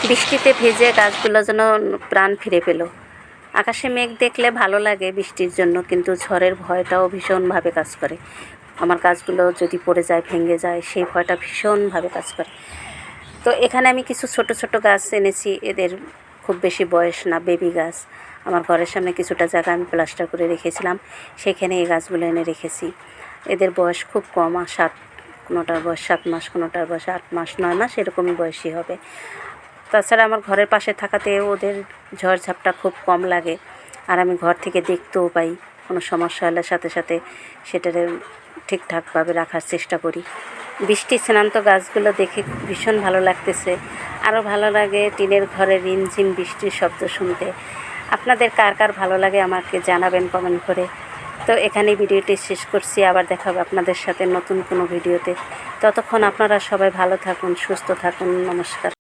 বৃষ্টিতে ভিজে গাছগুলো যেন প্রাণ ফিরে পেল। আকাশে মেঘ দেখলে ভালো লাগে বৃষ্টির জন্য, কিন্তু ঝড়ের ভয়টাও ভীষণভাবে কাজ করে। আমার গাছগুলো যদি পড়ে যায়, ভেঙে যায়, সেই ভয়টা ভীষণভাবে কাজ করে। তো এখানে আমি কিছু ছোট ছোট গাছ এনেছি, এদের খুব বেশি বয়স না, বেবি গাছ। আমার ঘরের সামনে কিছুটা জায়গা আমি প্লাস্টার করে রেখেছিলাম, সেখানে এই গাছগুলো এনে রেখেছি। এদের বয়স খুব কম, কোনোটার বয়স 7 মাস, কোনোটার বয়স 8 মাস, 9 মাস, এরকমই বয়সী হবে। তাছাড়া আমার ঘরের পাশে থাকাতে ওদের ঝড়ঝাপটা খুব কম লাগে, আর আমি ঘর থেকে দেখতেও পাই। কোনো সমস্যা হলে সাথে সাথে সেটারে ঠিকঠাকভাবে রাখার চেষ্টা করি। বৃষ্টি স্নান্ত গাছগুলো দেখে ভীষণ ভালো লাগতেছে। আরও ভালো লাগে টিনের ঘরে রিমঝিম বৃষ্টির শব্দ শুনতে। আপনাদের কার কার ভালো লাগে আমাকে জানাবেন কমেন্ট করে। তো এখানেই ভিডিওটি শেষ করছি, আবার দেখা হবে আপনাদের সাথে নতুন কোনো ভিডিওতে। ততক্ষণ আপনারা সবাই ভালো থাকুন, সুস্থ থাকুন। নমস্কার।